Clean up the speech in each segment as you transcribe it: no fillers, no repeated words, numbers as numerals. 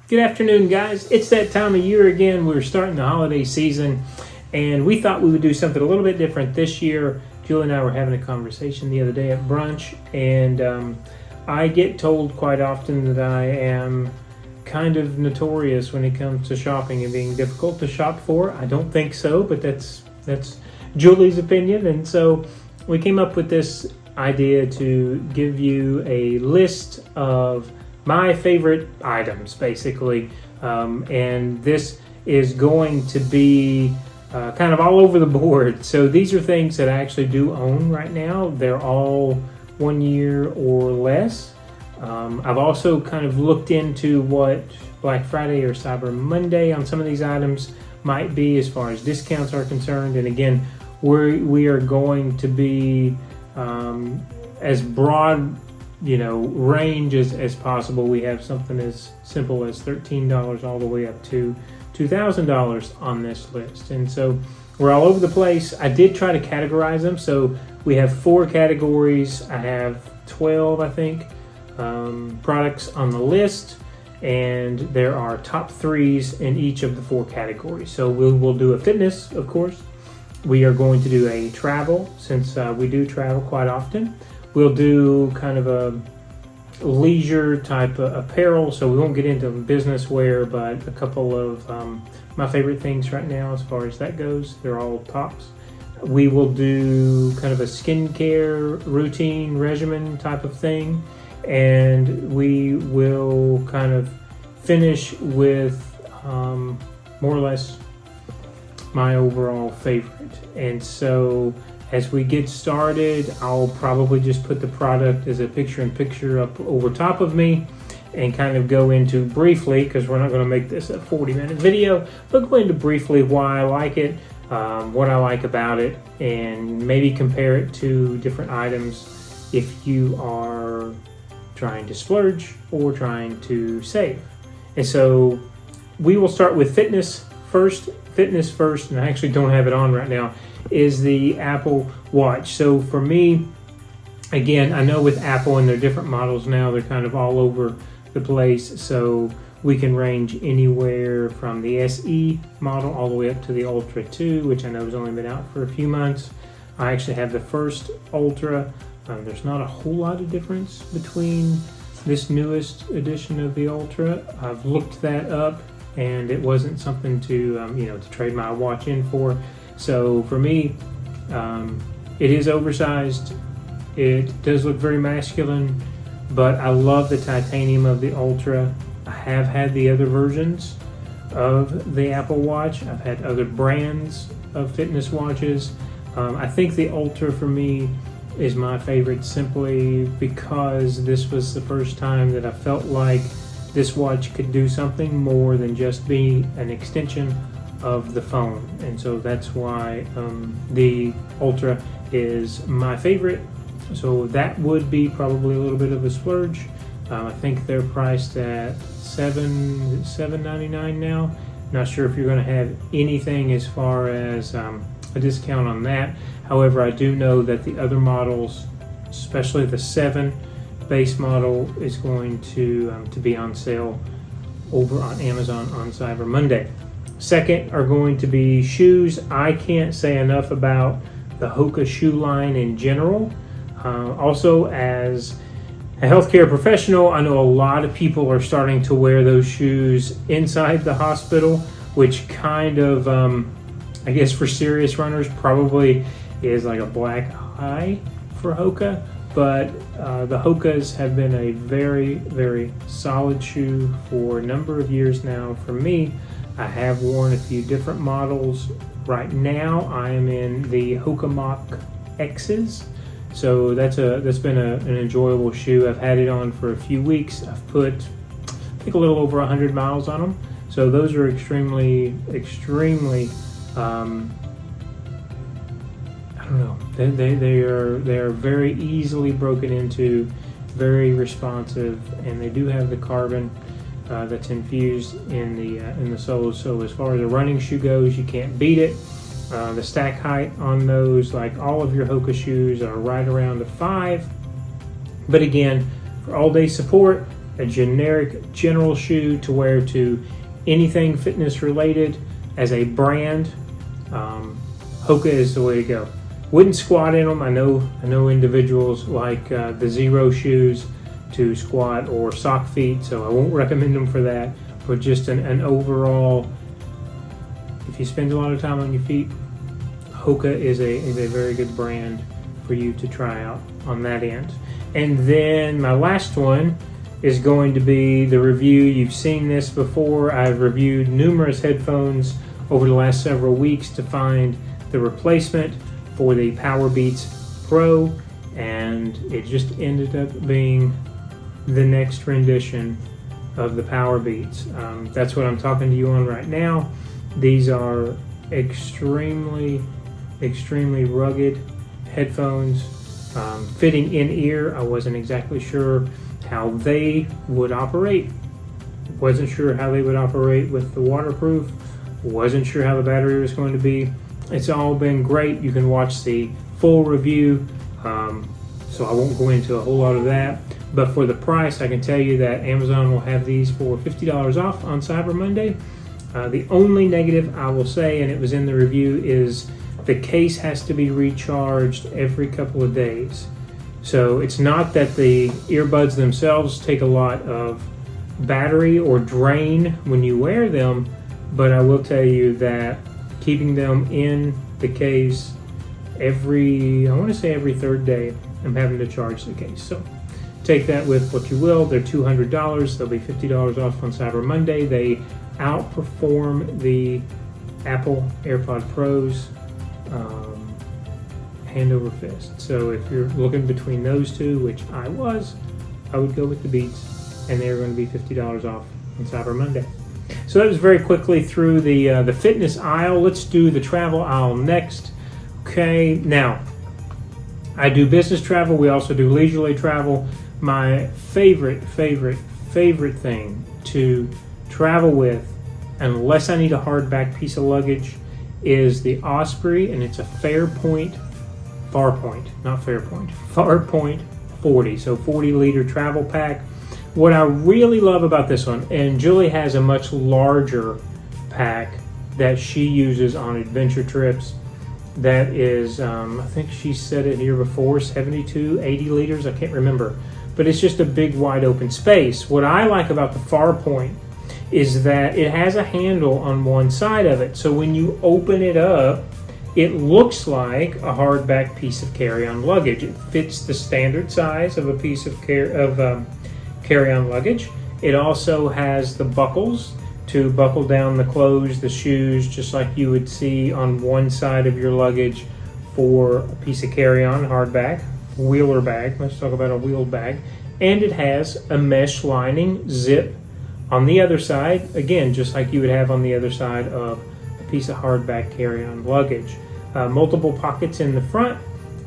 Good afternoon, guys. It's that time of year again. We're starting the holiday season, and we thought we would do something a little bit different this year. Julie and I were having a conversation the other day at brunch, and I get told quite often that I am kind of notorious when it comes to shopping and being difficult to shop for. I don't think so, but that's Julie's opinion, and so we came up with this idea to give you a list of my favorite items, basically, and this is going to be kind of all over the board. So these are things that I actually do own right now. They're all 1 year or less. I've also kind of looked into what Black Friday or Cyber Monday on some of these items might be as far as discounts are concerned. And again, we are going to be as broad range as possible. We have something as simple as $13 all the way up to $2,000 on this list. And so we're all over the place. I did try to categorize them. So we have 4 categories. I have 12, I think, products on the list. And there are top 3s in each of the 4 categories. So we'll do a fitness, of course. We are going to do a travel, since we do travel quite often. We'll do kind of a leisure type of apparel, so we won't get into business wear, but a couple of my favorite things right now as far as that goes. They're all tops. We will do kind of a skincare routine regimen type of thing, and we will kind of finish with more or less my overall favorite. And so as we get started, I'll probably just put the product as a picture-in-picture up over top of me and kind of go into briefly, because we're not going to make this a 40-minute video, but go into briefly why I like it, what I like about it, and maybe compare it to different items if you are trying to splurge or trying to save. And so we will start with fitness first, and I actually don't have it on right now, is the Apple Watch. So for me, again, I know with Apple and their different models now, they're kind of all over the place. So we can range anywhere from the SE model all the way up to the Ultra 2, which I know has only been out for a few months. I actually have the first Ultra. There's not a whole lot of difference between this newest edition of the Ultra. I've looked that up, and it wasn't something to to trade my watch in for. So for me, it is oversized. It does look very masculine, but I love the titanium of the Ultra. I have had the other versions of the Apple Watch. I've had other brands of fitness watches. I think the Ultra for me is my favorite simply because this was the first time that I felt like this watch could do something more than just be an extension of the phone. And so that's why the Ultra is my favorite. So that would be probably a little bit of a splurge. I think they're priced at $7.99 now. Not sure if you're going to have anything as far as a discount on that. However, I do know that the other models, especially the 7 base model, is going to be on sale over on Amazon on Cyber Monday. Second are going to be shoes. I can't say enough about the Hoka shoe line in general. Also, as a healthcare professional, I know a lot of people are starting to wear those shoes inside the hospital, which kind of, I guess for serious runners, probably is like a black eye for Hoka. But the Hokas have been a very, very solid shoe for a number of years now for me. I have worn a few different models. Right now, I am in the Hoka Mach X's. So that's been an enjoyable shoe. I've had it on for a few weeks. I've put, I think, a little over 100 miles on them. So those are extremely, I don't know. They are very easily broken into, very responsive, and they do have the carbon that's infused in the soles. So as far as a running shoe goes, you can't beat it. The stack height on those, like all of your Hoka shoes, are right around a 5. But again, for all-day support, a generic general shoe to wear to anything fitness related. As a brand, Hoka is the way to go. Wouldn't squat in them. I know individuals like the Zero shoes to squat or sock feet, so I won't recommend them for that. But just an overall, if you spend a lot of time on your feet, Hoka is a very good brand for you to try out on that end. And then my last one is going to be the review. You've seen this before. I've reviewed numerous headphones over the last several weeks to find the replacement for the Powerbeats Pro, and it just ended up being the next rendition of the Powerbeats. That's what I'm talking to you on right now. These are extremely rugged headphones, fitting in ear. I wasn't exactly sure how they would operate. Wasn't sure how they would operate with the waterproof. Wasn't sure how the battery was going to be. It's all been great. You can watch the full review, so I won't go into a whole lot of that. But for the price, I can tell you that Amazon will have these for $50 off on Cyber Monday. The only negative I will say, and it was in the review, is the case has to be recharged every couple of days. So it's not that the earbuds themselves take a lot of battery or drain when you wear them, but I will tell you that keeping them in the case I want to say every third day, I'm having to charge the case. So take that with what you will. They're $200. They'll be $50 off on Cyber Monday. They outperform the Apple AirPod Pros hand over fist. So if you're looking between those two, which I would go with the Beats, and they're going to be $50 off on Cyber Monday. So that was very quickly through the fitness aisle. Let's do the travel aisle next. Okay, now I do business travel. We also do leisurely travel. My favorite thing to travel with, unless I need a hardback piece of luggage, is the Osprey, and it's a Farpoint 40, so 40-liter travel pack. What I really love about this one, and Julie has a much larger pack that she uses on adventure trips, that is, I think she said it here before, 72, 80 liters, I can't remember, but it's just a big wide open space. What I like about the Farpoint is that it has a handle on one side of it, so when you open it up, it looks like a hardback piece of carry-on luggage. It fits the standard size of a piece of carry-on luggage. It also has the buckles to buckle down the clothes, the shoes, just like you would see on one side of your luggage for a piece of carry-on hardback, wheeler bag. Let's talk about a wheeled bag. And it has a mesh lining zip on the other side, again, just like you would have on the other side of a piece of hardback carry-on luggage. Multiple pockets in the front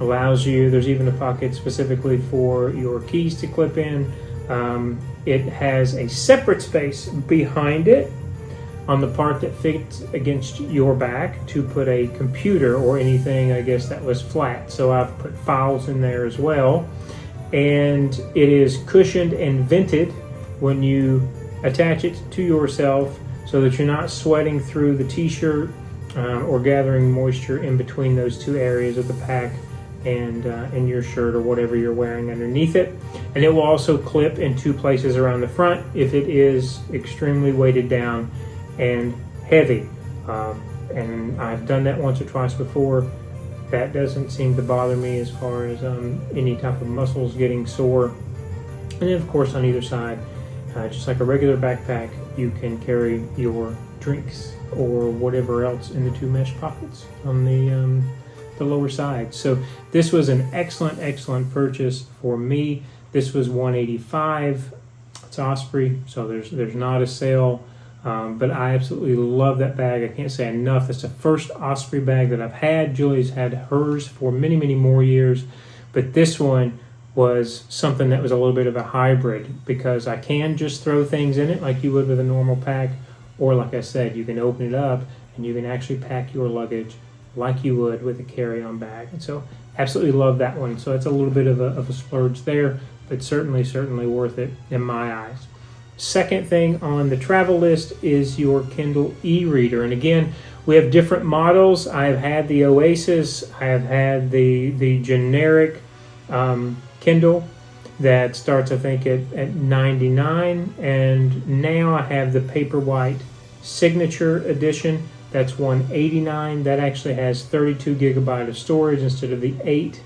allows you, there's even a pocket specifically for your keys to clip in. It has a separate space behind it on the part that fits against your back to put a computer or anything, I guess, that was flat. So I've put files in there as well. And it is cushioned and vented when you attach it to yourself, so that you're not sweating through the t-shirt or gathering moisture in between those two areas of the pack and your shirt or whatever you're wearing underneath it. And it will also clip in two places around the front if it is extremely weighted down and heavy. And I've done that once or twice before. That doesn't seem to bother me as far as any type of muscles getting sore. And then, of course, on either side, just like a regular backpack, you can carry your drinks or whatever else in the two mesh pockets on the lower side. So this was an excellent purchase for me. This was $185. It's Osprey, so there's not a sale. But I absolutely love that bag. I can't say enough. That's the first Osprey bag that I've had. Julie's had hers for many more years, but this one was something that was a little bit of a hybrid, because I can just throw things in it like you would with a normal pack, or like I said, you can open it up and you can actually pack your luggage like you would with a carry-on bag. And so absolutely love that one. So it's a little bit of a splurge there. but certainly worth it in my eyes. Second thing on the travel list is your Kindle e-reader. And again, we have different models. I have had the Oasis. I have had the generic Kindle that starts, I think, at $99. And now I have the Paperwhite Signature Edition. That's $189. That actually has 32 gigabyte of storage instead of the 8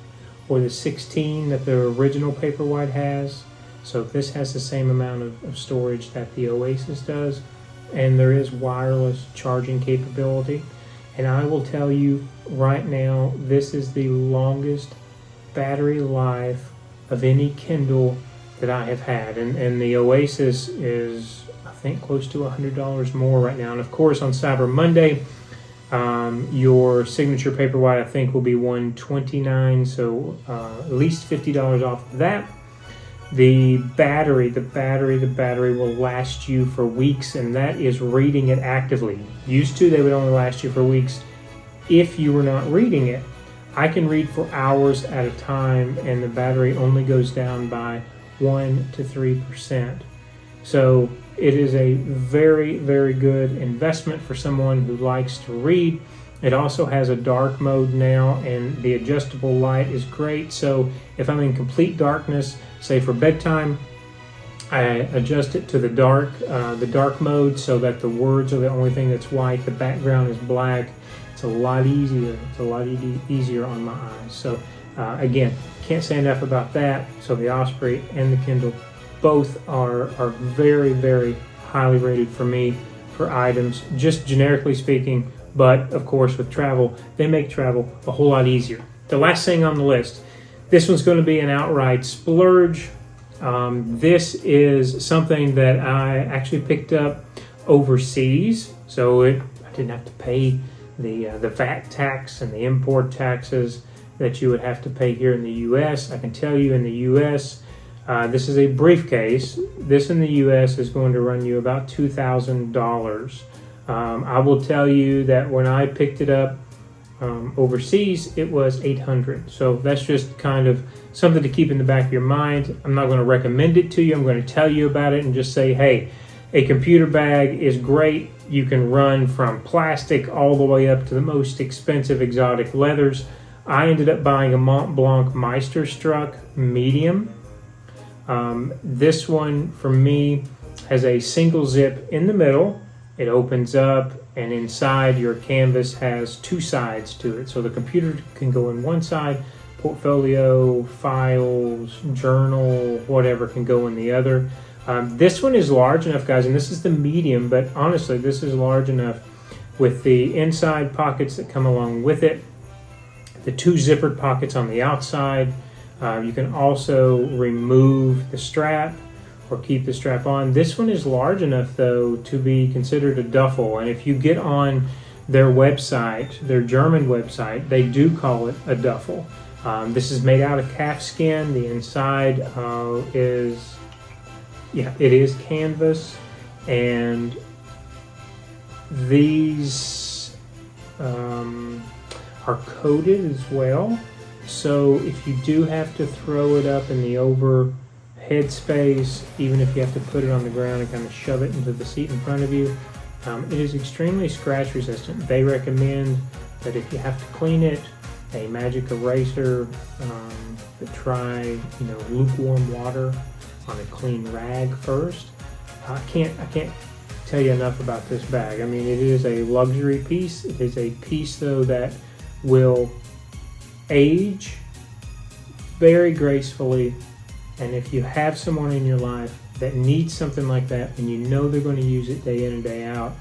or the 16 that the original Paperwhite has. So this has the same amount of storage that the Oasis does, and there is wireless charging capability. And I will tell you right now, this is the longest battery life of any Kindle that I have had. And the Oasis is, I think, close to $100 more right now. And of course, on Cyber Monday, your Signature Paperwhite, I think, will be $129, so at least $50 off of that. The battery will last you for weeks, and that is reading it actively. Used to, they would only last you for weeks if you were not reading it. I can read for hours at a time, and the battery only goes down by 1 to 3%. So it is a very, very good investment for someone who likes to read. It also has a dark mode now, and the adjustable light is great. So if I'm in complete darkness, say for bedtime, I adjust it to the dark mode so that the words are the only thing that's white, the background is black. It's a lot easier. It's a lot easier on my eyes. So again, can't say enough about that. So the Osprey and the Kindle both are very, very highly rated for me for items, just generically speaking. But of course, with travel, they make travel a whole lot easier. The last thing on the list, this one's going to be an outright splurge. This is something that I actually picked up overseas, so I didn't have to pay the VAT tax and the import taxes that you would have to pay here in the U.S. I can tell you in the U.S., this is a briefcase. This in the U.S. is going to run you about $2,000. I will tell you that when I picked it up overseas, it was $800. So that's just kind of something to keep in the back of your mind. I'm not going to recommend it to you. I'm going to tell you about it and just say, hey, a computer bag is great. You can run from plastic all the way up to the most expensive exotic leathers. I ended up buying a Mont Blanc Meisterstruck medium. This one, for me, has a single zip in the middle. It opens up, and inside your canvas has two sides to it. So the computer can go in one side, portfolio, files, journal, whatever can go in the other. This one is large enough, guys, and this is the medium, but honestly, this is large enough with the inside pockets that come along with it, the two zippered pockets on the outside. You can also remove the strap or keep the strap on. This one is large enough, though, to be considered a duffel. And if you get on their website, their German website, they do call it a duffel. This is made out of calf skin. The inside is canvas. And these are coated as well. So if you do have to throw it up in the overhead space, even if you have to put it on the ground and kind of shove it into the seat in front of you, it is extremely scratch resistant. They recommend that if you have to clean it, a magic eraser, try lukewarm water on a clean rag first. I can't tell you enough about this bag. I mean, it is a luxury piece. It is a piece, though, that will age very gracefully. And if you have someone in your life that needs something like that and you know they're going to use it day in and day out,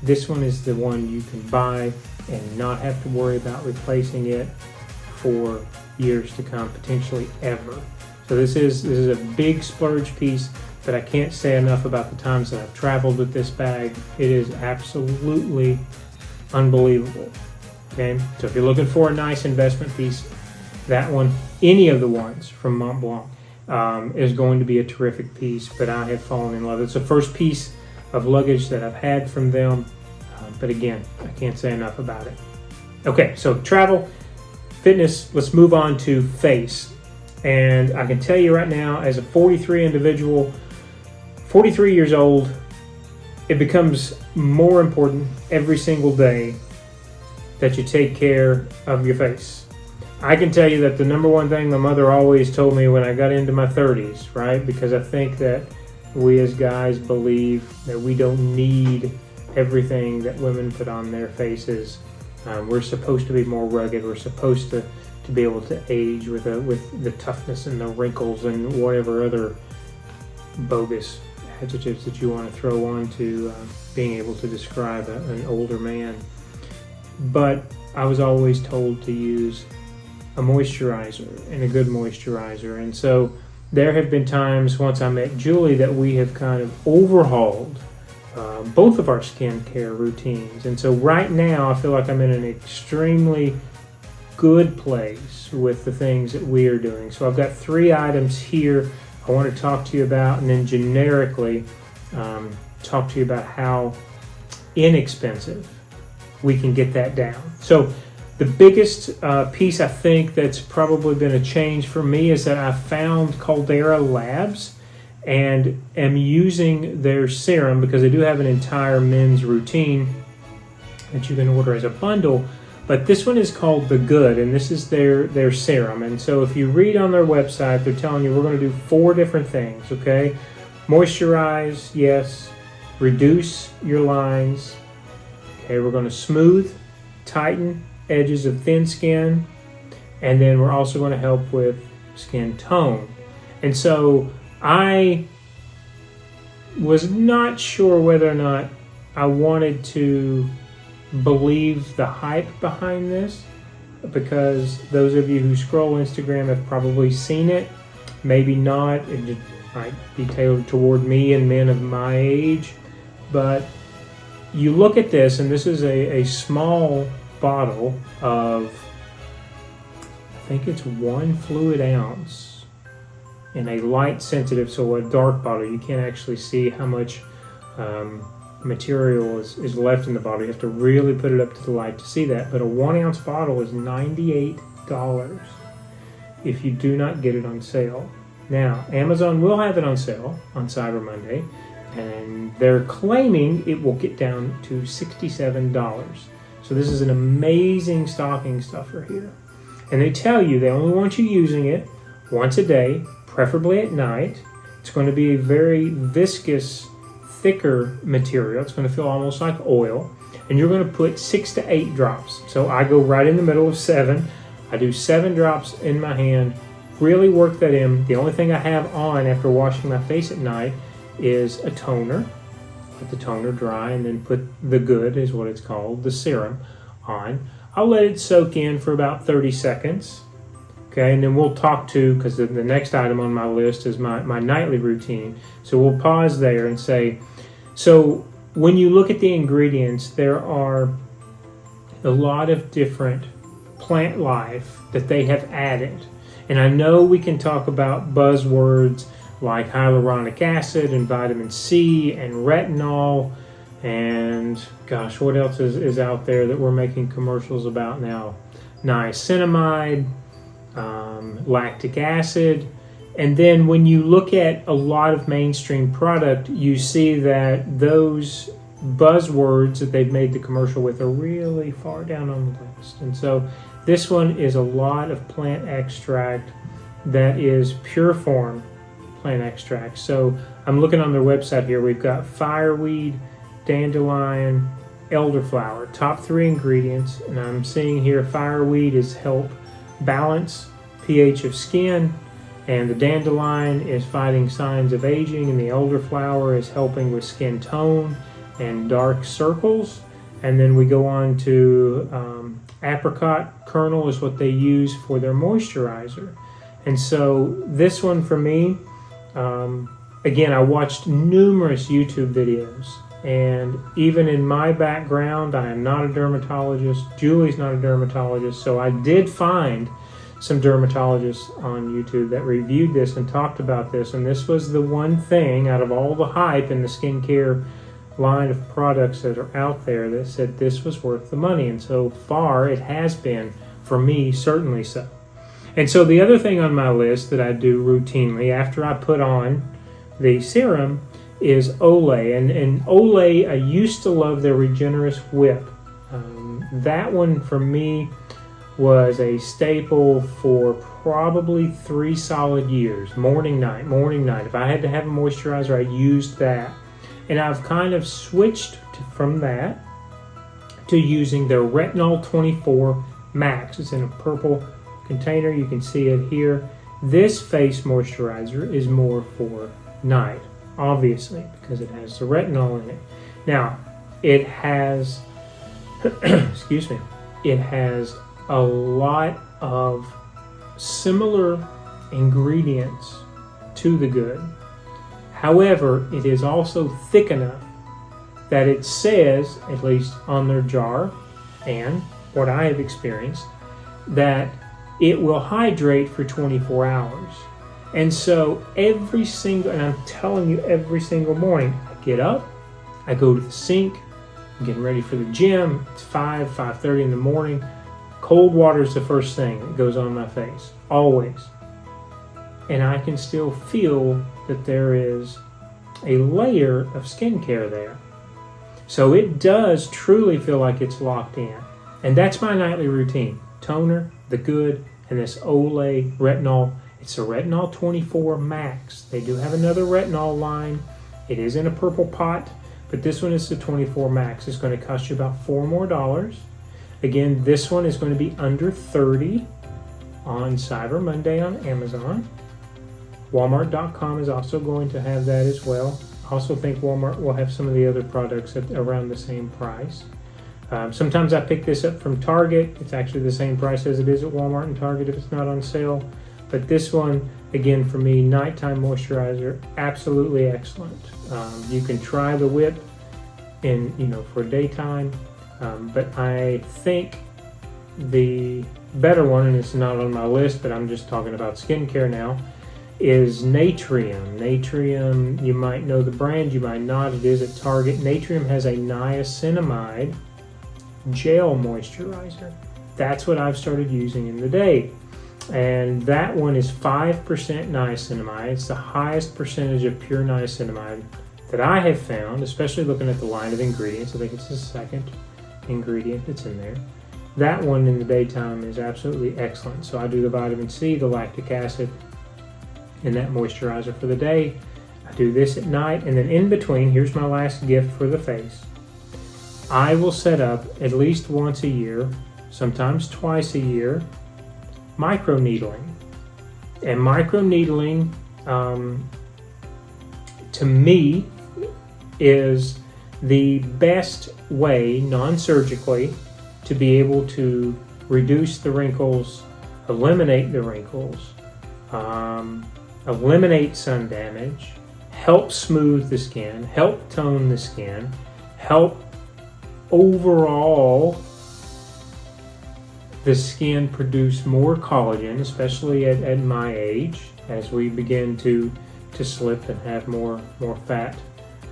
this one is the one you can buy and not have to worry about replacing it for years to come, potentially ever. So this is a big splurge piece, but I can't say enough about the times that I've traveled with this bag. It is absolutely unbelievable. Okay, so if you're looking for a nice investment piece, that one, any of the ones from Mont Blanc, is going to be a terrific piece, but I have fallen in love. It's the first piece of luggage that I've had from them, but again, I can't say enough about it. Okay, so travel, fitness, let's move on to face. And I can tell you right now, as a 43 individual, 43 years old, it becomes more important every single day that you take care of your face. I can tell you that the number one thing my mother always told me when I got into my 30s, right? Because I think that we as guys believe that we don't need everything that women put on their faces. We're supposed to be more rugged. We're supposed to be able to age with the toughness and the wrinkles and whatever other bogus adjectives that you want to throw on to being able to describe an older man. But I was always told to use a moisturizer, and a good moisturizer. And so there have been times once I met Julie that we have kind of overhauled both of our skincare routines. And so right now I feel like I'm in an extremely good place with the things that we are doing. So I've got 3 items here I want to talk to you about, and then generically talk to you about how inexpensive we can get that down. So the biggest piece I think that's probably been a change for me is that I found Caldera Labs and am using their serum, because they do have an entire men's routine that you can order as a bundle. But this one is called The Good, and this is their serum. And so if you read on their website, they're telling you we're going to do 4 different things, okay? Moisturize, yes. Reduce your lines. Okay, we're going to smooth, tighten edges of thin skin, and then we're also going to help with skin tone. And so I was not sure whether or not I wanted to believe the hype behind this, because those of you who scroll Instagram have probably seen it, maybe not. It just might be tailored toward me and men of my age. But you look at this, and this is a small bottle of, I think it's 1 fluid ounce in a light sensitive, so a dark bottle. You can't actually see how much material is left in the bottle. You have to really put it up to the light to see that. But a 1 ounce bottle is $98 if you do not get it on sale. Now, Amazon will have it on sale on Cyber Monday, and they're claiming it will get down to $67. So this is an amazing stocking stuffer here. And they tell you they only want you using it once a day, preferably at night. It's going to be a very viscous, thicker material. It's going to feel almost like oil. And you're going to put 6 to 8 drops. So I go right in the middle of 7. I do 7 drops in my hand, really work that in. The only thing I have on after washing my face at night is a toner. Let the toner dry, and then put The Good, is what it's called, the serum, on. I'll let it soak in for about 30 seconds. Okay, and then we'll talk to, because the next item on my list is my nightly routine. So we'll pause there and say, so when you look at the ingredients, there are a lot of different plant life that they have added. And I know we can talk about buzzwords like hyaluronic acid and vitamin C and retinol and gosh, what else is out there that we're making commercials about now? Niacinamide, lactic acid. And then when you look at a lot of mainstream product, you see that those buzzwords that they've made the commercial with are really far down on the list. And so this one is a lot of plant extract that is pure form plant extract. So I'm looking on their website here. We've got fireweed, dandelion, elderflower, top 3 ingredients. And I'm seeing here fireweed is help balance pH of skin, and the dandelion is fighting signs of aging, and the elderflower is helping with skin tone and dark circles. And then we go on to apricot kernel is what they use for their moisturizer. And so this one for me, again, I watched numerous YouTube videos, and even in my background, I am not a dermatologist. Julie's not a dermatologist, so I did find some dermatologists on YouTube that reviewed this and talked about this, and this was the one thing out of all the hype in the skincare line of products that are out there that said this was worth the money, and so far it has been, for me, certainly so. And so the other thing on my list that I do routinely after I put on the serum is Olay. And Olay, I used to love their Regenerist Whip. That one for me was a staple for probably 3 solid years. Morning, night, morning, night. If I had to have a moisturizer, I used that. And I've kind of switched from that to using their Retinol 24 Max. It's in a purple container. You can see it here. This face moisturizer is more for night, obviously, because it has the retinol in it. Now, it has, excuse me, it has a lot of similar ingredients to the Good. However, it is also thick enough that it says, at least on their jar, and what I have experienced, that it will hydrate for 24 hours. And so every single, and I'm telling you, every single morning, I get up, I go to the sink, I'm getting ready for the gym, it's 5:30 in the morning. Cold water is the first thing that goes on my face, always. And I can still feel that there is a layer of skincare there. So it does truly feel like it's locked in. And that's my nightly routine. Toner, the Good, and this Olay retinol. It's a Retinol 24 Max. They do have another retinol line. It is in a purple pot, but this one is the 24 Max. It's going to cost you about $4 more. Again, this one is going to be under $30 on Cyber Monday on Amazon. Walmart.com is also going to have that as well. I also think Walmart will have some of the other products at around the same price. Sometimes I pick this up from Target. It's actually the same price as it is at Walmart and Target if it's not on sale. But this one, again, for me, nighttime moisturizer, absolutely excellent. You can try the Whip for daytime, but I think the better one, and it's not on my list, but I'm just talking about skincare now, is Naturium. Naturium, you might know the brand, you might not. It is at Target. Naturium has a niacinamide gel moisturizer. That's what I've started using in the day. And that one is 5% niacinamide. It's the highest percentage of pure niacinamide that I have found, especially looking at the line of ingredients. I think it's the second ingredient that's in there. That one in the daytime is absolutely excellent. So I do the vitamin C, the lactic acid, and that moisturizer for the day. I do this at night, and then in between, here's my last gift for the face. I will set up at least once a year, sometimes twice a year, microneedling. And microneedling, to me, is the best way, non-surgically, to be able to reduce the wrinkles, eliminate the wrinkles, eliminate sun damage, help smooth the skin, help tone the skin, help overall the skin produce more collagen, especially at my age, as we begin to slip and have more fat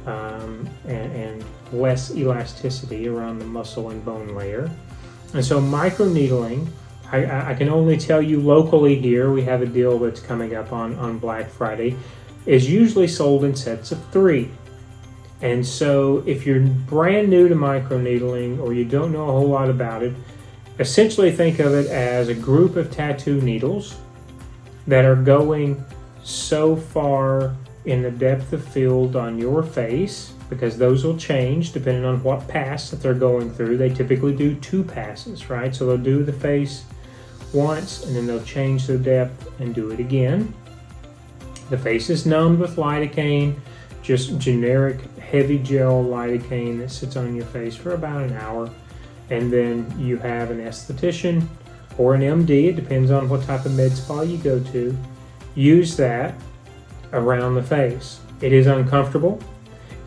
and less elasticity around the muscle and bone layer. And so microneedling, I can only tell you locally here, we have a deal that's coming up on Black Friday, is usually sold in sets of 3. And so if you're brand new to microneedling or you don't know a whole lot about it, essentially think of it as a group of tattoo needles that are going so far in the depth of field on your face, because those will change depending on what pass that they're going through. They typically do 2 passes, right? So they'll do the face once and then they'll change the depth and do it again. The face is numbed with lidocaine, just generic heavy gel lidocaine that sits on your face for about an hour. And then you have an esthetician or an MD, it depends on what type of med spa you go to, use that around the face. It is uncomfortable.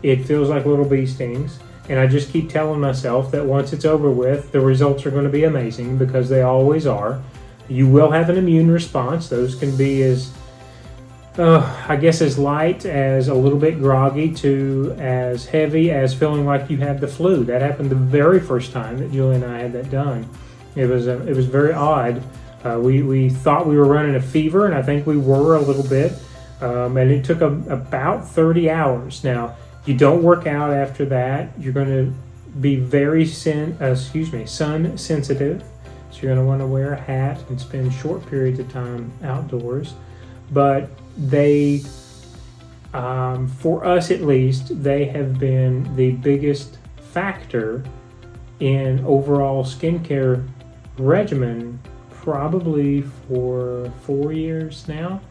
It feels like little bee stings. And I just keep telling myself that once it's over with, the results are going to be amazing, because they always are. You will have an immune response. Those can be as light as a little bit groggy to as heavy as feeling like you had the flu. That happened the very first time that Julie and I had that done. It was very odd. We thought we were running a fever, and I think we were a little bit. And it took about 30 hours. Now, you don't work out after that. You're going to be very sun sensitive. So you're going to want to wear a hat and spend short periods of time outdoors. But they, for us at least, they have been the biggest factor in overall skincare regimen probably for 4 years now.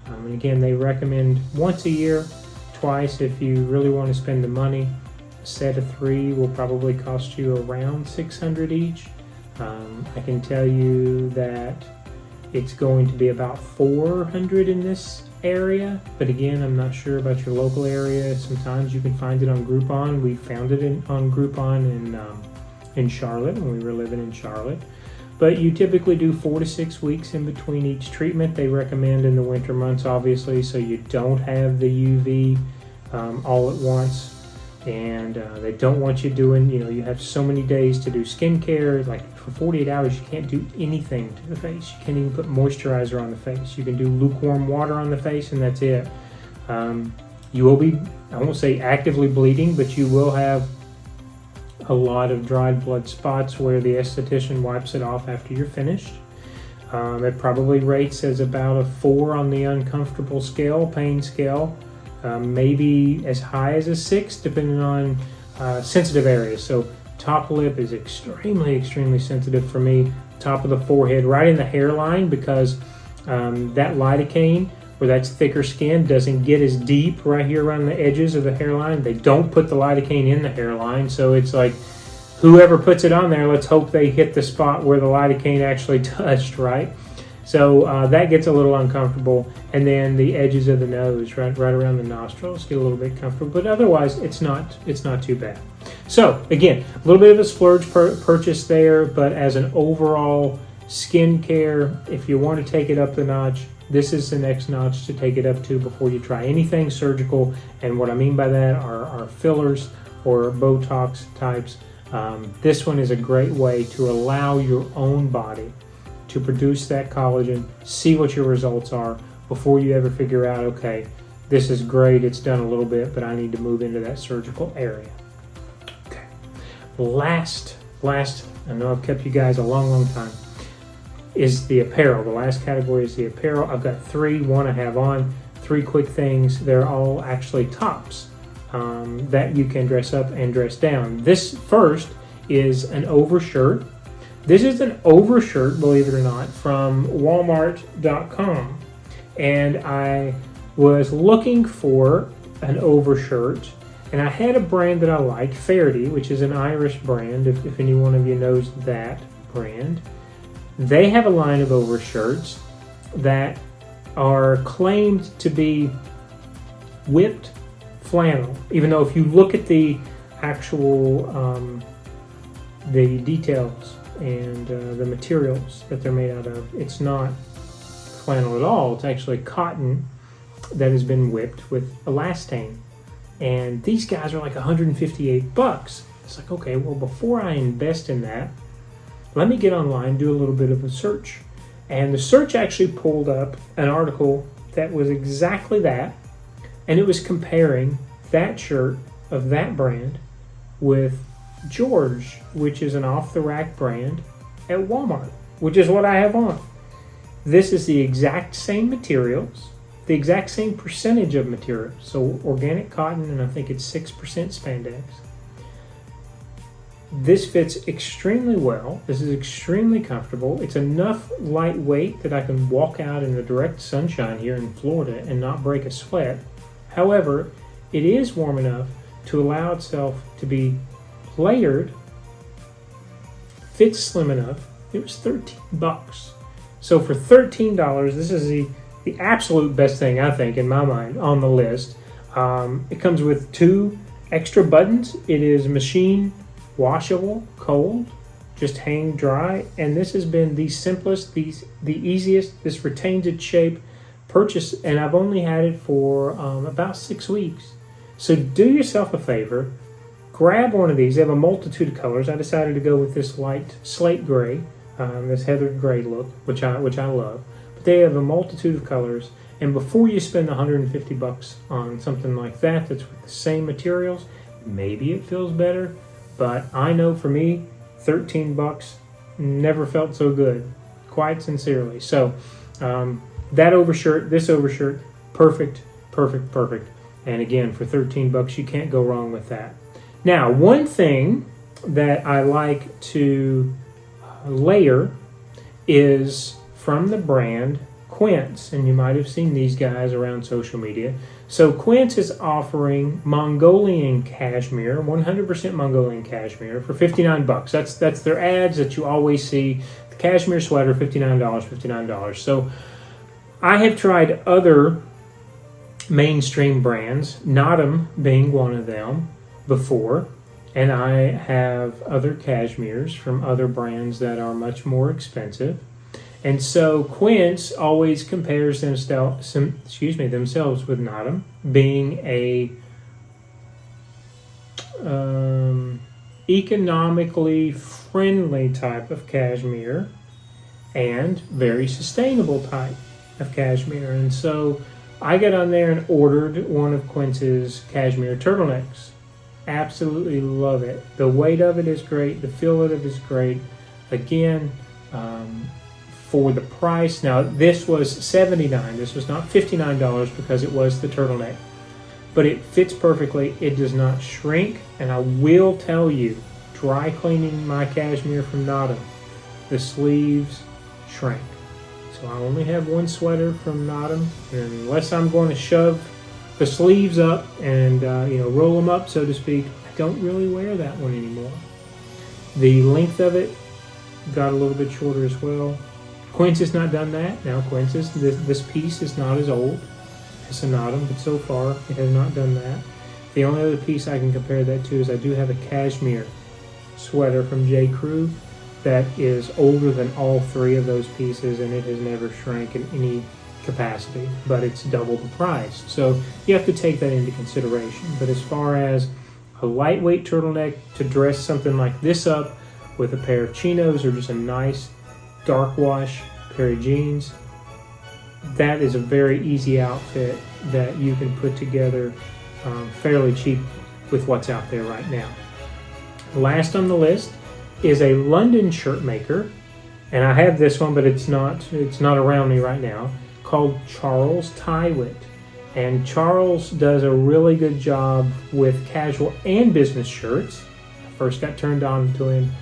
And again, they recommend once a year, twice if you really want to spend the money. A set of 3 will probably cost you around $600 each. I can tell you that it's going to be about $400 in this area, but again, I'm not sure about your local area. Sometimes you can find it on Groupon. We found it on Groupon in Charlotte when we were living in Charlotte. But you typically do 4 to 6 weeks in between each treatment. They recommend in the winter months, obviously, so you don't have the UV all at once. And they don't want you doing, you have so many days to do skincare. Like for 48 hours, you can't do anything to the face. You can't even put moisturizer on the face. You can do lukewarm water on the face, and that's it. You will be, I won't say actively bleeding, but you will have a lot of dried blood spots where the esthetician wipes it off after you're finished. It probably rates as about a 4 on the uncomfortable scale, pain scale. Maybe as high as a 6, depending on sensitive areas. So top lip is extremely, extremely sensitive for me. Top of the forehead, right in the hairline, because that lidocaine, where that's thicker skin, doesn't get as deep right here around the edges of the hairline. They don't put the lidocaine in the hairline, so it's like whoever puts it on there, let's hope they hit the spot where the lidocaine actually touched, right? So that gets a little uncomfortable, and then the edges of the nose, right around the nostrils, get a little bit comfortable. But otherwise, it's not too bad. So again, a little bit of a splurge purchase there, but as an overall skincare, if you want to take it up the notch, this is the next notch to take it up to before you try anything surgical. And what I mean by that are fillers or Botox types. This one is a great way to allow your own body to produce that collagen, see what your results are before you ever figure out, okay, this is great, it's done a little bit, but I need to move into that surgical area. Okay. Last, I know I've kept you guys a long time, is the apparel. The last category is the apparel. I've got 3, one I have on, 3 quick things. They're all actually tops that you can dress up and dress down. This first is an overshirt. This is an overshirt, believe it or not, from Walmart.com. And I was looking for an overshirt, and I had a brand that I liked, Faherty, which is an Irish brand, if any one of you knows that brand. They have a line of overshirts that are claimed to be whipped flannel, even though if you look at the actual the details and the materials that they're made out of, it's not flannel at all. It's actually cotton that has been whipped with elastane. And these guys are like $158. It's like, okay, well, before I invest in that, let me get online, do a little bit of a search. And the search actually pulled up an article that was exactly that. And it was comparing that shirt of that brand with George, which is an off-the-rack brand at Walmart, which is what I have on. This is the exact same materials, the exact same percentage of materials. So organic cotton, and I think it's 6% spandex. This fits extremely well. This is extremely comfortable. It's enough lightweight that I can walk out in the direct sunshine here in Florida and not break a sweat. However, it is warm enough to allow itself to be layered, fits slim enough. It was $13. So for $13, this is the absolute best thing, I think, in my mind, on the list. It comes with 2 extra buttons. It is machine washable, cold, just hang dry. And this has been the simplest, the easiest. This retains its shape purchase, and I've only had it for about 6 weeks. So do yourself a favor. Grab one of these. They have a multitude of colors. I decided to go with this light slate gray this heathered gray look, which I love. But they have a multitude of colors, and before you spend $150 on something like that, that's with the same materials, maybe it feels better. But I know for me, $13 never felt so good, quite sincerely. So that overshirt, this overshirt, perfect, perfect, perfect. And again, for $13, you can't go wrong with that. Now, one thing that I like to layer is from the brand Quince, and you might have seen these guys around social media. So Quince is offering Mongolian cashmere, 100% Mongolian cashmere for $59. That's their ads that you always see. The cashmere sweater, $59, $59. So I have tried other mainstream brands, Notum being one of them, before, and I have other cashmeres from other brands that are much more expensive. And so Quince always compares themselves with Notum, being a economically friendly type of cashmere and very sustainable type of cashmere. And so I got on there and ordered one of Quince's cashmere turtlenecks. Absolutely love it. The weight of it is great. The feel of it is great. Again, for the price, now this was $79. This was not $59 because it was the turtleneck. But it fits perfectly. It does not shrink. And I will tell you, dry cleaning my cashmere from Notum, the sleeves shrank. So I only have one sweater from Notum, and unless I'm going to shove the sleeves up and roll them up, so to speak, I don't really wear that one anymore. The length of it got a little bit shorter as well. Quince has not done that. Now this piece is not as old as a Notum, but so far it has not done that. The only other piece I can compare that to is I do have a cashmere sweater from J. Crew that is older than all three of those pieces, and it has never shrank in any capacity, but it's double the price. So you have to take that into consideration. But as far as a lightweight turtleneck to dress something like this up with a pair of chinos or just a nice dark wash pair of jeans, that is a very easy outfit that you can put together fairly cheap with what's out there right now. Last on the list is a London shirt maker, and I have this one, but it's not around me right now, called Charles Tywit. And Charles does a really good job with casual and business shirts. I first got turned on to him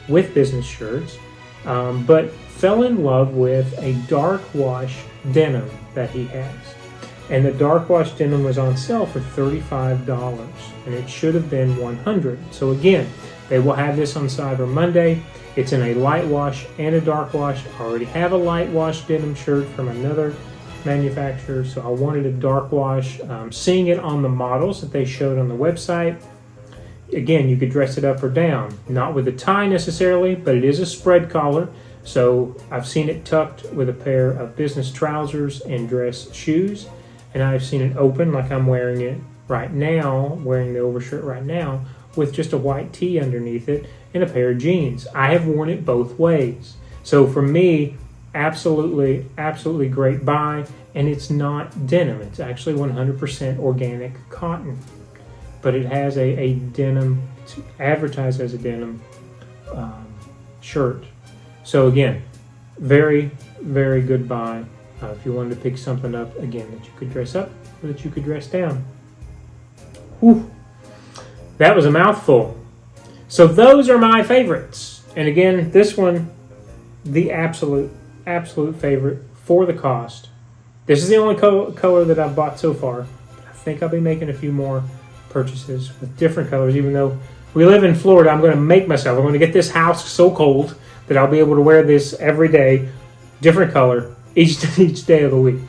with business shirts, but fell in love with a dark wash denim that he has. And the dark wash denim was on sale for $35, and it should have been $100. So again, they will have this on Cyber Monday. It's in a light wash and a dark wash. I already have a light wash denim shirt from another manufacturer, so I wanted a dark wash. Seeing it on the models that they showed on the website, again, you could dress it up or down. Not with a tie necessarily, but it is a spread collar. So I've seen it tucked with a pair of business trousers and dress shoes, and I've seen it open like I'm wearing it right now, wearing the overshirt right now, with just a white tee underneath it and a pair of jeans. I have worn it both ways. So for me, absolutely, absolutely great buy. And it's not denim. It's actually 100% organic cotton. But it has a denim, it's advertised as a denim shirt. So again, very, very good buy. If you wanted to pick something up, again, that you could dress up or that you could dress down. Whew. That was a mouthful. So those are my favorites. And again, this one, the absolute favorite for the cost. This is the only color that I've bought so far. I think I'll be making a few more purchases with different colors, even though we live in Florida. I'm going to make myself. I'm going to get this house so cold that I'll be able to wear this every day, different color, each day of the week.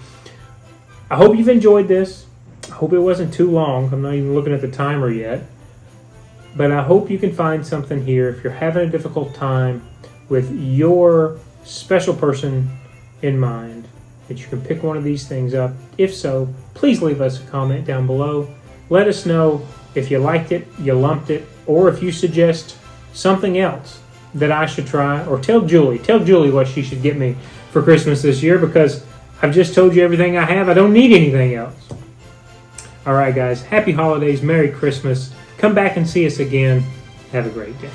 I hope you've enjoyed this. I hope it wasn't too long. I'm not even looking at the timer yet. But I hope you can find something here if you're having a difficult time with your special person in mind, that you can pick one of these things up. If so, please leave us a comment down below. Let us know if you liked it, you lumped it, or if you suggest something else that I should try, or tell Julie what she should get me for Christmas this year, because I've just told you everything I have. I don't need anything else. All right, guys. Happy holidays. Merry Christmas. Come back and see us again. Have a great day.